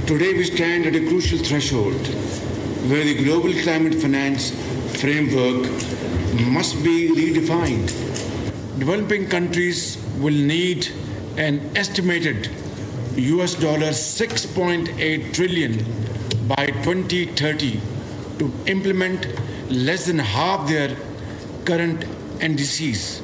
Today we stand at a crucial threshold where the global climate finance framework must be redefined. Developing countries will need an estimated $6.8 trillion by 2030 to implement less than half their current NDCs.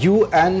UN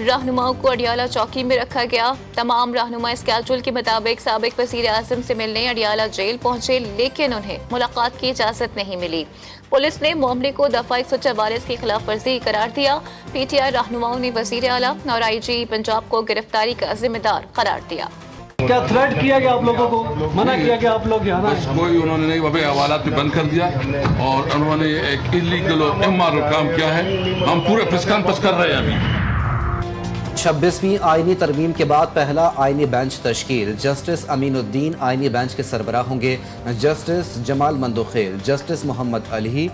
رہنماؤں کو اڈیالہ چوکی میں رکھا گیا. تمام رہنما schedule کے مطابق سابق وزیر اعظم سے ملنے اڈیالہ جیل پہنچے لیکن انہیں ملاقات کی اجازت نہیں ملی. پولیس نے معاملے کو دفعہ 144 کی خلاف ورزی قرار دیا. پی ٹی آئی رہنماؤں نے وزیر اعلیٰ اور آئی جی پنجاب کو گرفتاری کا ذمہ دار قرار دیا. کیا تھریٹ کیا گیا آپ لوگوں کو؟ منع کیا گیا آپ لوگ یہاں بس کوئی انہوں نے نہیں، وہاں حوالات بھی بند کر دیا اور انہوں نے ایک انلیگل اور امارو کام کیا ہے. ہم پورے پریس کانفرنس کر رہے ہیں ابھی. 26ویں آئینی ترمیم کے بعد پہلا آئینی بینچ تشکیل. جسٹس امین الدین آئینی بینچ کے سربراہ ہوں گے. جسٹس جمال مندوخیل، جسٹس محمد علی،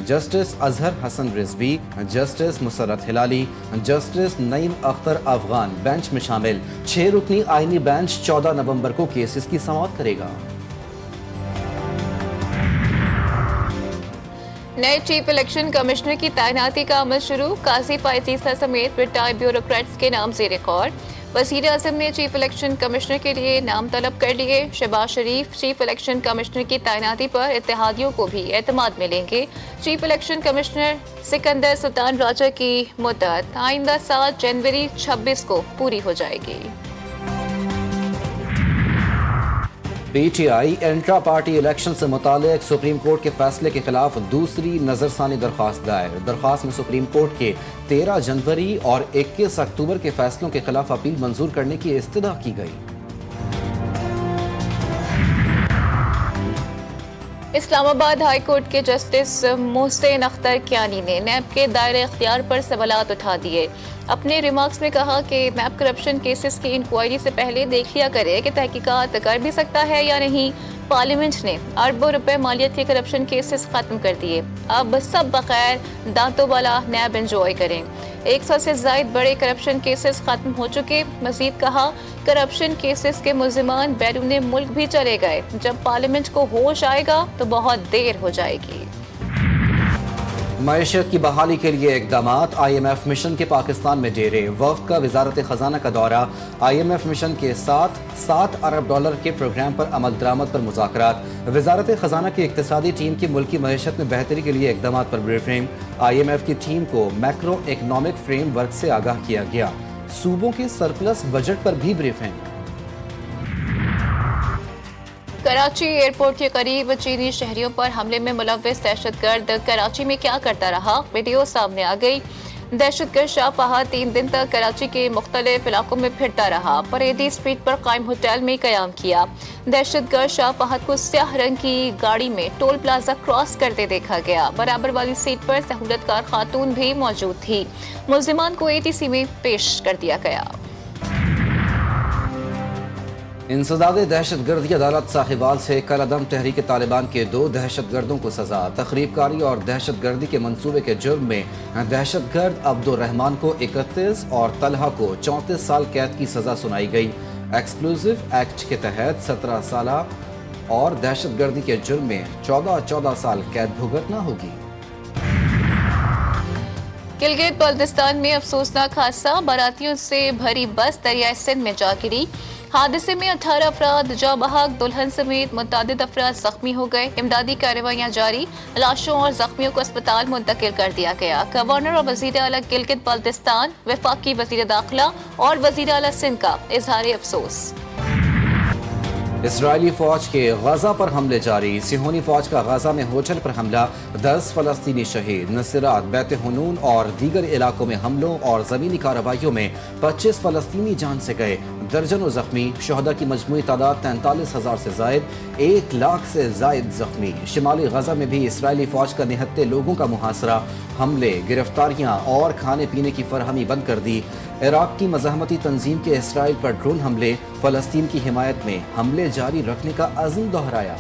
جسٹس اظہر حسن رضوی، جسٹس مسرت ہلالی، جسٹس نعیم اختر افغان بینچ میں شامل. 6 رکنی آئینی بینچ 14 نومبر کو کیسز کی سماعت کرے گا. نئے چیف الیکشن کمشنر کی تعیناتی کا عمل شروع. قاضی فائز عیسیٰ سمیت ریٹائرڈ بیوروکریٹس کے نام زیر غور. وزیر اعظم نے چیف الیکشن کمشنر کے لیے نام طلب کر لیے. شہباز شریف چیف الیکشن کمشنر کی تعیناتی پر اتحادیوں کو بھی اعتماد ملیں گے. چیف الیکشن کمشنر سکندر سلطان راجہ کی مدت آئندہ سال جنوری 26 کو پوری ہو جائے گی. P T I intra party election سے متعلق سپریم کورٹ کے فیصلے کے خلاف دوسری نظر ثانی درخواست دائر. درخواست میں سپریم کورٹ کے 13 جنوری اور 21 اکتوبر کے فیصلوں کے خلاف اپیل منظور کرنے کی استدعا کی گئی. اسلام آباد ہائی کورٹ کے جسٹس محسن اختر کیانی نے نیب کے دائرہ اختیار پر سوالات اٹھا دیے. اپنے ریمارکس میں کہا کہ نیب کرپشن کیسز کی انکوائری سے پہلے دیکھ لیا کرے کہ تحقیقات کر بھی سکتا ہے یا نہیں. پارلیمنٹ نے اربوں روپے مالیت کے کرپشن کیسز ختم کر دیے. اب سب بغیر دانتوں والا نیب انجوائے کریں. 100 سے زائد بڑے کرپشن کیسز ختم ہو چکے. مزید کہا کرپشن کیسز کے ملزمان بیرون ملک بھی چلے گئے. جب پارلیمنٹ کو ہوش آئے گا تو بہت دیر ہو جائے گی. معیشت کی بحالی کے لیے اقدامات. آئی ایم ایف مشن کے پاکستان میں ڈیرے. وفد کا وزارت خزانہ کا دورہ. آئی ایم ایف مشن کے ساتھ $7 ارب کے پروگرام پر عمل درآمد پر مذاکرات. وزارت خزانہ کی اقتصادی ٹیم کی ملکی معیشت میں بہتری کے لیے اقدامات پر بریفنگ. آئی ایم ایف کی ٹیم کو میکرو اکنامک فریم ورک سے آگاہ کیا گیا. صوبوں کے سرپلس بجٹ پر بھی بریفنگ. کراچی ایئرپورٹ کے قریب چینی شہریوں پر حملے میں ملوث دہشت گرد کراچی میں کیا کرتا رہا، ویڈیو سامنے آ گئی. دہشت گرد شاہ فہد 3 دن تک کراچی کے مختلف علاقوں میں پھرتا رہا. پریدی اسٹریٹ پر قائم ہوٹل میں قیام کیا. دہشت گرد شاہ فہد کو سیاہ رنگ کی گاڑی میں ٹول پلازا کراس کرتے دیکھا گیا. برابر والی سیٹ پر سہولت کار خاتون بھی موجود تھی. ملزمان کو ATC میں پیش کر دیا گیا. انسداد دہشت گردی عدالت ساہیوال سے کالعدم تحریک طالبان کے 2 دہشت گردوں کو سزا. تخریب کاری اور دہشت گردی کے منصوبے کے جرم میں دہشت گرد عبد الرحمان کو 31 اور طلحہ کو 34 سال قید کی سزا سنائی گئی. ایکسکلوزیو ایکٹ کے تحت 17 سالہ اور دہشت گردی کے جرم میں 14 سال قید بھگتنا ہوگی. گلگت بلتستان میں افسوسناک حادثہ. باراتیوں سے بھری بس دریائے سندھ میں جا گری. حادثے میں 18 افراد جاں بحق، دلہن سمیت متعدد افراد زخمی ہو گئے. امدادی کارروائیاں جاری. لاشوں اور زخمیوں کو اسپتال منتقل کر دیا گیا. گورنر اور وزیر اعلیٰ گلگت بلتستان، وفاقی وزیر داخلہ اور وزیر اعلیٰ سندھ کا اظہار افسوس. اسرائیلی فوج کے غزہ پر حملے جاری. صہیونی فوج کا غزہ میں ہوٹل پر حملہ. 10 فلسطینی شہید. نصیرات، بیت حنون اور دیگر علاقوں میں حملوں اور زمینی کارروائیوں میں 25 فلسطینی جان سے گئے. درجنوں زخمی. شہداء کی مجموعی تعداد 43,000 سے زائد. 1 لاکھ سے زائد زخمی. شمالی غزہ میں بھی اسرائیلی فوج کا نہتے لوگوں کا محاصرہ. حملے، گرفتاریاں اور کھانے پینے کی فراہمی بند کر دی. عراق کی مزاحمتی تنظیم کے اسرائیل پر ڈرون حملے. فلسطین کی حمایت میں حملے جاری رکھنے کا عزم دہرایا.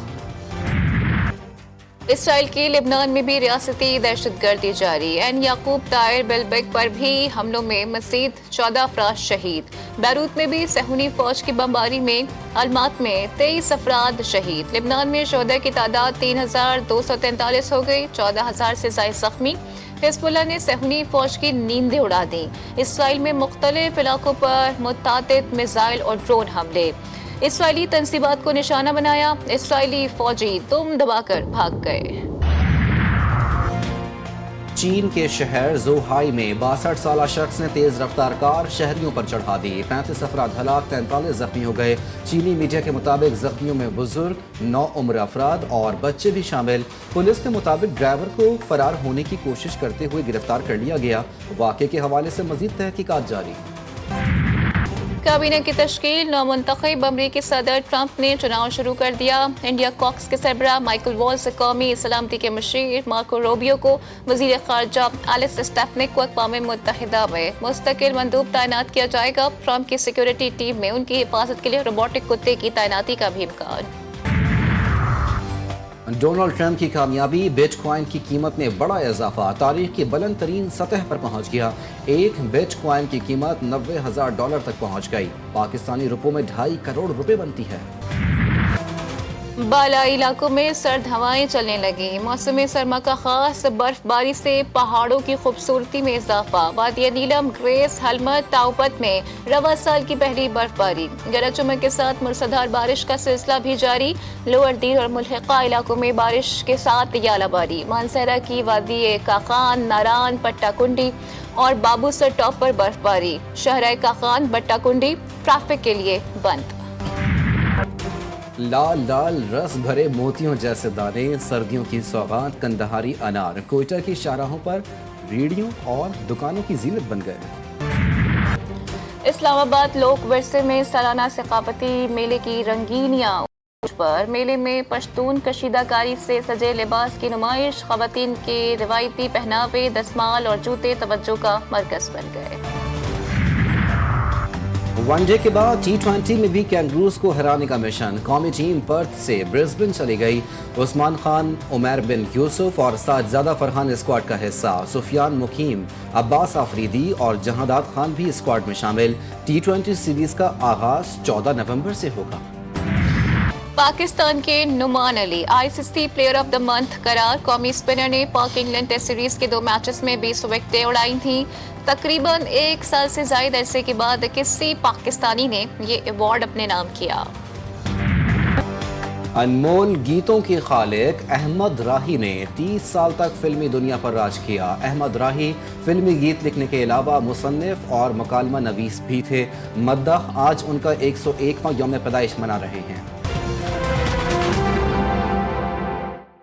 اسرائیل کی لبنان میں بھی ریاستی دہشت گردی جاری. این یعقوب طائر بیلبیک پر بھی حملوں میں مزید 14 افراد شہید. بیروت میں بھی صہیونی فوج کی بمباری میں المات میں 23 افراد شہید. لبنان میں شہداء کی تعداد 3,243 ہو گئی. 14,000 سے زائد زخمی. حزب اللہ نے صہیونی فوج کی نیندیں اڑا دیں. اسرائیل میں مختلف علاقوں پر متعدد میزائل اور ڈرون حملے. اسرائیلی تنصیبات کو نشانہ بنایا. اسرائیلی فوجی دم دبا کر بھاگ گئے. چین کے شہر زوہائی میں 62 سالہ شخص نے تیز رفتار کار شہریوں پر چڑھا دی، 35 افراد ہلاک، 43 زخمی ہو گئے۔ چینی میڈیا کے مطابق زخمیوں میں بزرگ، 9 عمر افراد اور بچے بھی شامل۔ پولیس کے مطابق ڈرائیور کو فرار ہونے کی کوشش کرتے ہوئے گرفتار کر لیا گیا۔ واقعے کے حوالے سے مزید تحقیقات جاری۔ کابینہ کی تشکیل، نومنتخب امریکی صدر ٹرمپ نے چناؤ شروع کر دیا۔ انڈیا کاکس کے سربراہ مائیکل والز سے قومی سلامتی کے مشیر مارکو روبیو کو وزیر خارجہ ایلس اسٹیفنک کو اقوام متحدہ میں مستقل مندوب تعینات کیا جائے گا۔ ٹرمپ کی سیکیورٹی ٹیم میں ان کی حفاظت کے لیے روبوٹک کتے کی تعیناتی کا بھی امکان۔ ڈونلڈ ٹرمپ کی کامیابی، بٹ کوائن کی قیمت میں بڑا اضافہ، تاریخ کی بلند ترین سطح پر پہنچ گیا۔ ایک بٹ کوائن کی قیمت $90,000 تک پہنچ گئی، پاکستانی روپوں میں 2.5 کروڑ روپے بنتی ہے۔ بالائی علاقوں میں سرد ہوائیں چلنے لگیں، موسم سرما کا خاص، برف باری سے پہاڑوں کی خوبصورتی میں اضافہ۔ وادی نیلم، گریس، ہلمٹ، تاؤپت میں رواں سال کی پہلی برف باری، گرج چمک کے ساتھ موسلادھار بارش کا سلسلہ بھی جاری۔ لوور دیر اور ملحقہ علاقوں میں بارش کے ساتھ یالہ باری، مانسہرہ کی وادی کاخان، ناران، پٹا کنڈی اور بابو سر ٹاپ پر برف باری، شہرہ کاخان، بٹا کنڈی ٹریفک کے لیے بند۔ لال لال رس بھرے موتیوں جیسے دانے، سردیوں کی سوغات، کندہاری انار کوئٹہ کی شاہراہوں پر ریڑھیوں اور دکانوں کی زینت بن گئے۔ اسلام آباد لوک ورثے میں سالانہ ثقافتی میلے کی رنگینیاں پر میلے میں پشتون کشیدہ کاری سے سجے لباس کی نمائش، خواتین کے روایتی پہناوے، دستمال اور جوتے توجہ کا مرکز بن گئے۔ ون ڈے کے بعد T20 میں بھی کینگروز کو ہرانے کا مشن، قومی ٹیم پرتھ سے برسبن چلی گئی۔ عثمان خان، عمیر بن یوسف اور ساجزادہ فرحان اسکواڈ کا حصہ، سفیان مقیم، عباس آفریدی اور جہادات خان بھی اسکواڈ میں شامل۔ T20 سیریز کا آغاز 14 نومبر سے ہوگا۔ پاکستان کے نعمان علی ICC player of the month قرار، قومی اسپنر نے پاک انگلینڈ ٹیسٹ سیریز کے 2 میچز میں 20 وکٹیں اڑائی تھیں۔ تقریباً 1 سال سے زائد عرصے کے بعد کسی پاکستانی نے یہ ایوارڈ اپنے نام کیا۔ انمول گیتوں کے خالق احمد راہی نے 30 سال تک فلمی دنیا پر راج کیا۔ احمد راہی فلمی گیت لکھنے کے علاوہ مصنف اور مکالمہ نویس بھی تھے۔ مداح آج ان کا 101واں یوم پیدائش منا رہے ہیں۔